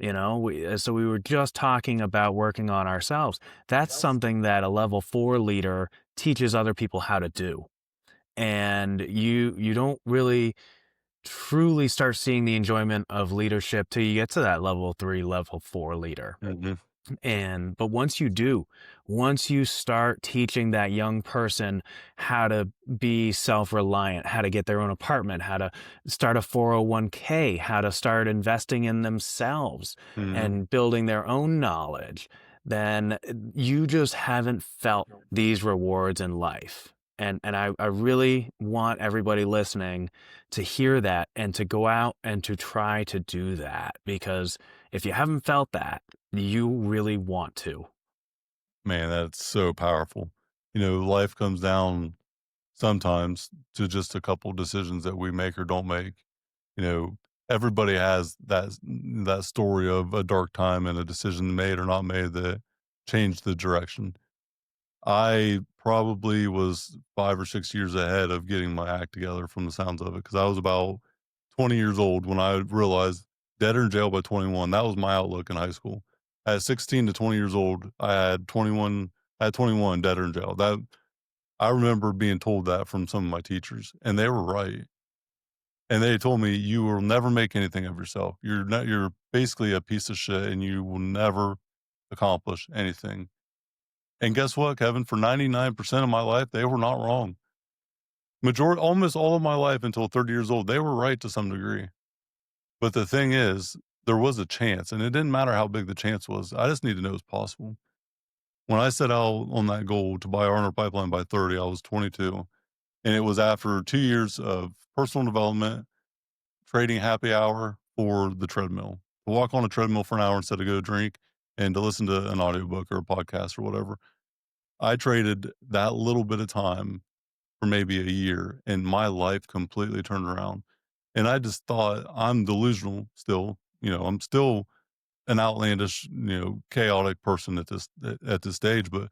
So we were just talking about working on ourselves. That's something that a level 4 leader teaches other people how to do. And you don't really truly start seeing the enjoyment of leadership till you get to that level 3, level 4 leader. Mhm. But once you do, once you start teaching that young person how to be self-reliant, how to get their own apartment, how to start a 401k, how to start investing in themselves Mhm. and building their own knowledge, then you just haven't felt these rewards in life. And I really want everybody listening to hear that and to go out and to try to do that, because if you haven't felt that, you really want to. Man, that's so powerful. Life comes down sometimes to just a couple decisions that we make or don't make. You know, everybody has that story of a dark time and a decision made or not made that changed the direction. I probably was 5 or 6 years ahead of getting my act together from the sounds of it, because I was about 20 years old when I realized dead or in jail by 21. That was my outlook in high school. At 16 to 20 years old, I had 21 dead or in jail. That I remember being told that from some of my teachers, and they were right. And they told me, "You will never make anything of yourself. You're basically a piece of shit, and you will never accomplish anything." And guess what, Kevin? For 99% of my life, they were not wrong. Almost all of my life until 30 years old, they were right to some degree. But the thing is, there was a chance, and it didn't matter how big the chance was. I just need to know it's possible. When I set out on that goal to buy Arnold Pipeline by 30, I was 22. And it was after 2 years of personal development, trading happy hour for the treadmill. To walk on a treadmill for an hour instead of go drink and to listen to an audiobook or a podcast or whatever. I traded that little bit of time for maybe a year, and my life completely turned around. And I just thought I'm delusional still. I'm still an outlandish, chaotic person at this stage. But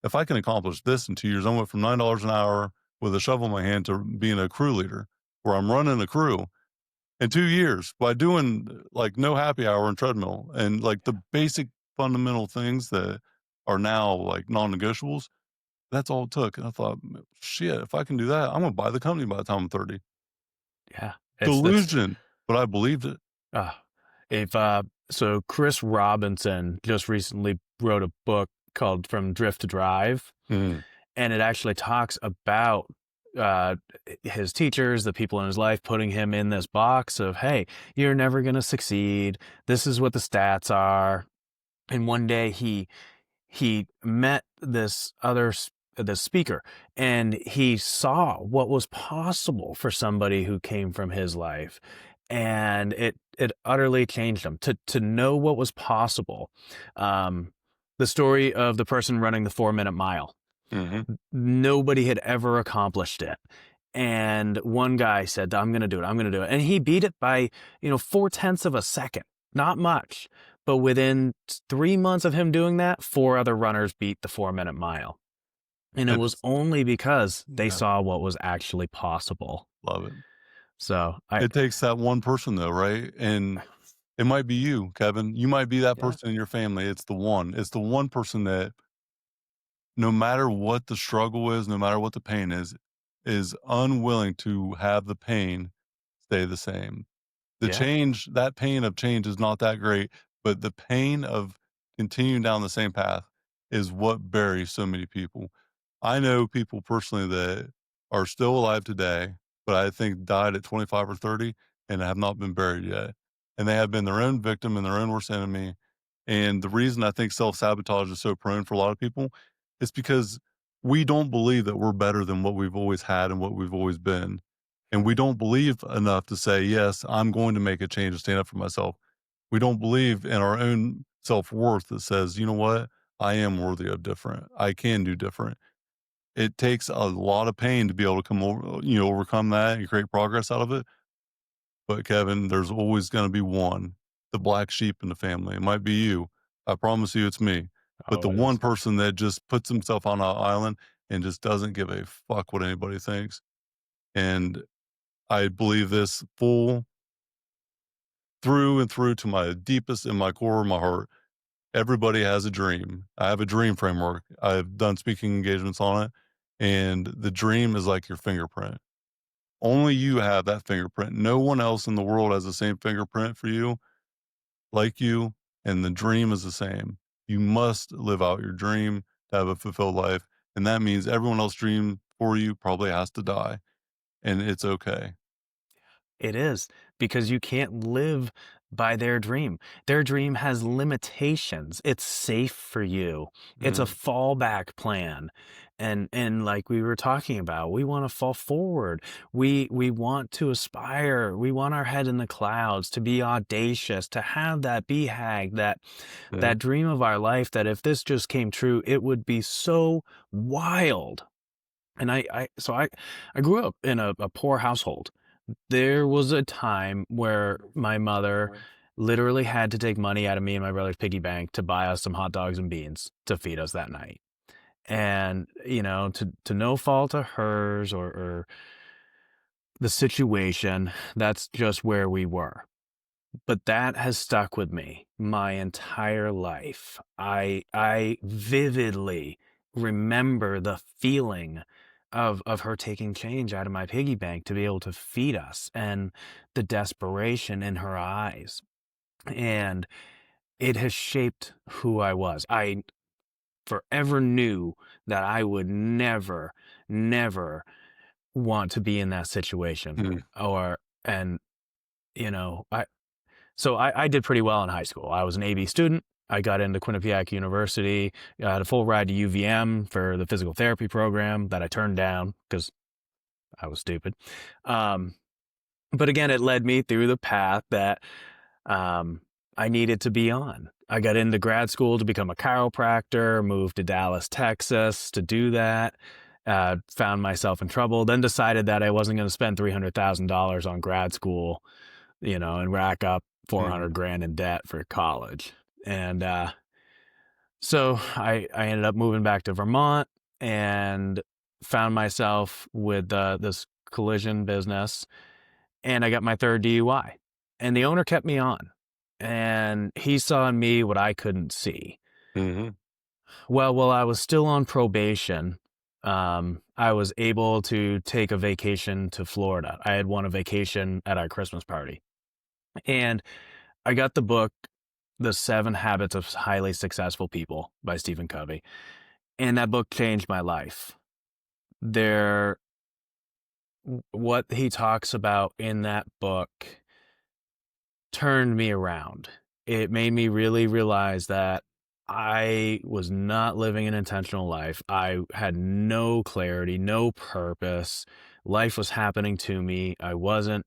if I can accomplish this in 2 years, I went from $9 an hour with a shovel in my hand to being a crew leader, where I'm running a crew in 2 years by doing like no happy hour and treadmill and like the basic fundamental things that are now like non-negotiables. That's all it took. And I thought, shit, if I can do that, I'm gonna buy the company by the time I'm 30. Yeah. That's Delusion, but I believed it. uh if so Chris Robinson just recently wrote a book called From Drift to Drive, Mhm. and it actually talks about uh his teachers, the people in his life, putting him in this box of, hey, you're never going to succeed, this is what the stats are. And one day he met this speaker, and he saw what was possible for somebody who came from his life, and it utterly changed him to know what was possible. um the story of the person running the 4 minute mile. Mhm. Nobody had ever accomplished it. And one guy said, I'm going to do it. I'm going to do it. And he beat it by, 4/10 of a second. Not much. But within 3 months of him doing that, 4 other runners beat the 4 minute mile. And it was It's only because they Yeah, saw what was actually possible. love it. So It takes that one person though, right? And it might be you, Kevin. You might be that yeah, person in your family. It's the one. It's the one person that no matter what the struggle is, no matter what the pain is unwilling to have the pain stay the same. yeah, That pain of change is not that great, but the pain of continuing down the same path is what buries so many people. I know people personally that are still alive today, but I think died at 25 or 30 and have not been buried yet. And they have been their own victim and their own worst enemy. And the reason I think self sabotage is so prone for a lot of people is because we don't believe that we're better than what we've always had and what we've always been. And we don't believe enough to say, yes, I'm going to make a change and stand up for myself. We don't believe in our own self worth that says, you know what? I am worthy of different. I can do different. It takes a lot of pain to be able to overcome that and create progress out of it. But Kevin, there's always going to be one, the black sheep in the family. It might be you. I promise you it's me. But the one always. person that just puts himself on an island and just doesn't give a fuck what anybody thinks. And I believe this full through and through to my deepest in my core of my heart. Everybody has a dream. I have a dream framework. I've done speaking engagements on it. And the dream is like your fingerprint. Only you have that fingerprint. No one else in the world has the same fingerprint for you, like you. And the dream is the same. You must live out your dream to have a fulfilled life. And that means everyone else's dream for you probably has to die. And it's okay. It is, because you can't live by their dream. Their dream has limitations. It's safe for you. It's a Mm, fallback plan. And like we were talking about, we want to fall forward. We want to aspire. We want our head in the clouds, to be audacious, to have that BHAG, yeah. that dream of our life, that if this just came true, it would be so wild. And I grew up in a poor household. There was a time where my mother literally had to take money out of me and my brother's piggy bank to buy us some hot dogs and beans to feed us that night. And, to no fault of hers or the situation, that's just where we were. But that has stuck with me my entire life. I vividly remember the feeling of her taking change out of my piggy bank to be able to feed us, and the desperation in her eyes. And it has shaped who I was. I forever knew that I would never, never want to be in that situation. Mm. Or and I I did pretty well in high school. I was an AB student. I got into Quinnipiac University. I had a full ride to UVM for the physical therapy program that I turned down because I was stupid. Um, but again, it led me through the path that um, I needed to be on. I got into grad school to become a chiropractor, moved to Dallas, Texas to do that. Found myself in trouble, then decided that I wasn't going to spend $300,000 on grad school, and rack up 400 Mhm. grand in debt for college. And so I ended up moving back to Vermont and found myself with this collision business, and I got my third DUI. And the owner kept me on, and he saw in me what I couldn't see. Mhm. Well, while I was still on probation, I was able to take a vacation to Florida. I had won a vacation at our Christmas party. And I got the book, The 7 Habits of Highly Successful People by Stephen Covey. And that book changed my life. There, what he talks about in that book turned me around. It made me really realize that I was not living an intentional life. I had no clarity, no purpose. Life was happening to me. I wasn't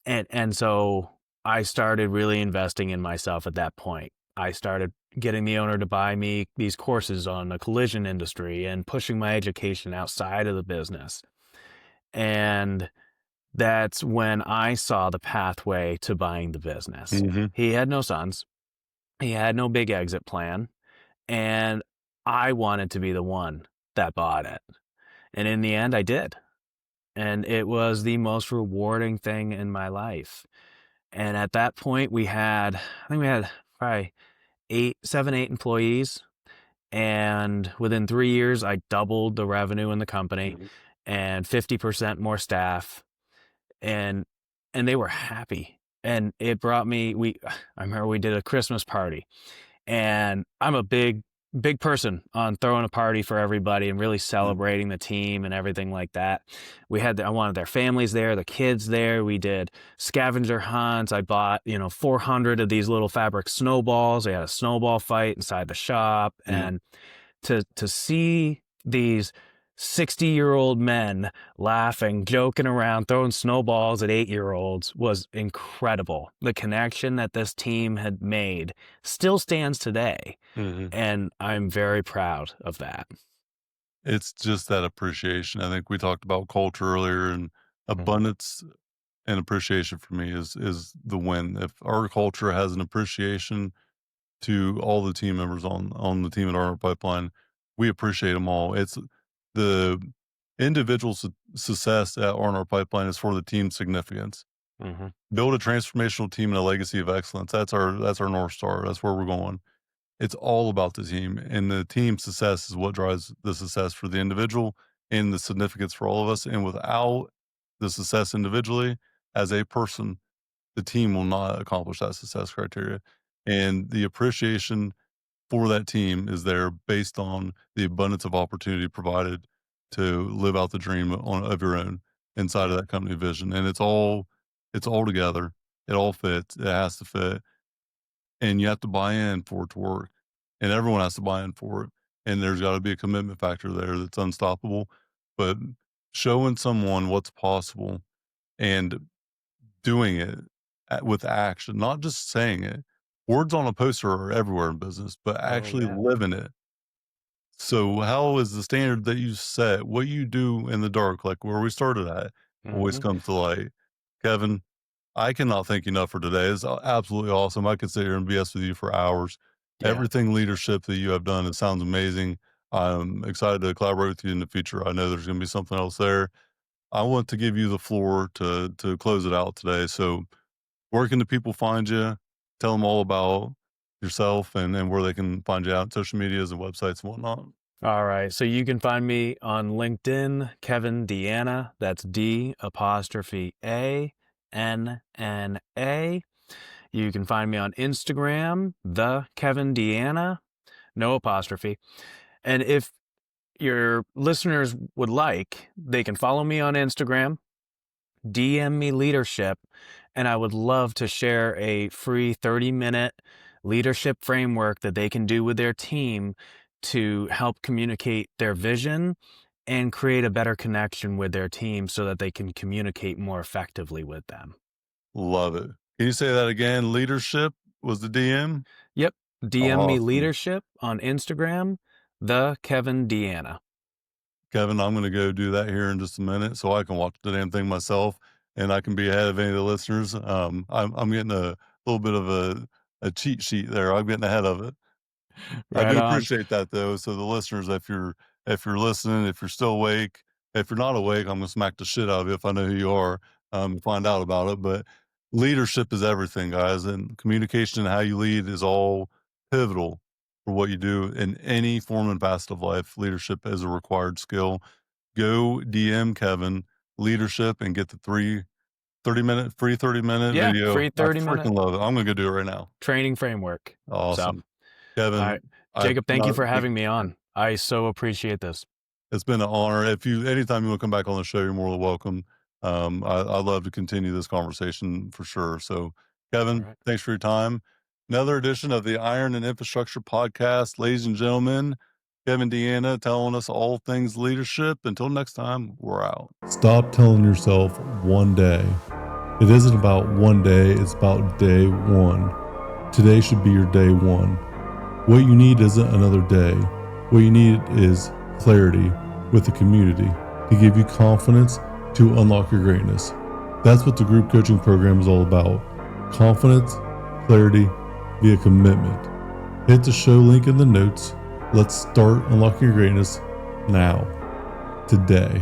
and so I started really investing in myself at that point. I started getting the owner to buy me these courses on the collision industry and pushing my education outside of the business. And that's when I saw the pathway to buying the business. Mhm. He had no sons. He had no big exit plan. And I wanted to be the one that bought it. And in the end, I did. And it was the most rewarding thing in my life. And at that point, I think we had probably 8 employees. And within 3 years, I doubled the revenue in the company Mhm. and 50% more staff. And, and they were happy. And it brought me, I remember we did a Christmas party, and I'm a big person on throwing a party for everybody and really Mhm. celebrating the team and everything like that. I wanted their families there, the kids there. We did scavenger hunts. I bought, 400 of these little fabric snowballs. We had a snowball fight inside the shop. Mhm. And to see these 60-year-old men laughing, joking around, throwing snowballs at 8-year-olds was incredible. The connection that this team had made still stands today, Mhm. and I'm very proud of that. It's just that appreciation. I think we talked about culture earlier, and Mhm, abundance and appreciation for me is the win. If our culture has an appreciation to all the team members on the team at our pipeline, we appreciate them all. It's the individual success at our pipeline is for the team's significance. mhm, Build a transformational team and a legacy of excellence. That's our North Star. That's where we're going. It's all about the team, and the team success is what drives the success for the individual and the significance for all of us. And without the success individually as a person, the team will not accomplish that success criteria. And the appreciation for that team is there based on the abundance of opportunity provided to live out the dream of your own inside of mhm, that company vision. And it's all together. It all fits. It has to fit, and you have to buy in for it to work, and everyone has to buy in for it. And there's got to be a commitment factor there that's unstoppable. But showing someone what's possible and doing it with action, not just saying it. Words on a poster are everywhere in business, but Oh, actually yeah. living it. So, how is the standard that you set, what you do in the dark, like where we started at, always Mhm, comes to light? Kevin, I cannot thank you enough for today. It's absolutely awesome. I could sit here and BS with you for hours. yeah. Everything leadership that you have done, it sounds amazing. I'm excited to collaborate with you in the future. I know there's going to be something else there. I want to give you the floor to close it out today. So, where can the people find you? Tell them all about yourself and where they can find you out, social medias and websites and whatnot. All right. So you can find me on LinkedIn, Kevin Deanna. That's D'Anna. You can find me on Instagram, the Kevin Deanna, no apostrophe. And if your listeners would like, they can follow me on Instagram, DM me leadership, and I would love to share a free 30-minute leadership framework that they can do with their team to help communicate their vision and create a better connection with their team so that they can communicate more effectively with them. Love it. Can you say that again? Leadership was the DM? Yep. DM me Awesome. leadership on Instagram, the Kevin Deanna. Kevin, I'm going to go do that here in just a minute so I can watch the damn thing myself and I can be ahead of any of the listeners. I'm getting a little bit of a cheat sheet there. I'm getting ahead of it. I Right do on. appreciate that though. So the listeners, if you're listening, if you're still awake, if you're not awake, I'm gonna smack the shit out of you if I know who you are, find out about it. But leadership is everything, guys, and communication and how you lead is all pivotal for what you do in any form and facet of life. Leadership is a required skill. Go DM Kevin leadership and get the 30-minute free 30-minute Yeah, video. free I 30-minute freaking love it. I'm gonna go do it right now. training framework. So, Awesome. all right. Kevin, I Jacob, thank you cannot for thank having you. me on. I so appreciate this. It's been an honor. If you anytime you want to come back on the show, you're more than welcome. I'd love to continue this conversation for sure. So, All Kevin, right. thanks for your time. Another edition of the Iron and Infrastructure Podcast, ladies and gentlemen. Kevin Deanna telling us all things leadership. Until next time, we're out. Stop telling yourself one day. It isn't about one day, it's about day one. Today should be your day one. What you need isn't another day. What you need is clarity with the community to give you confidence to unlock your greatness. That's what the group coaching program is all about. Confidence, clarity, via commitment. Hit the show link in the notes. Let's start unlocking your greatness now, today.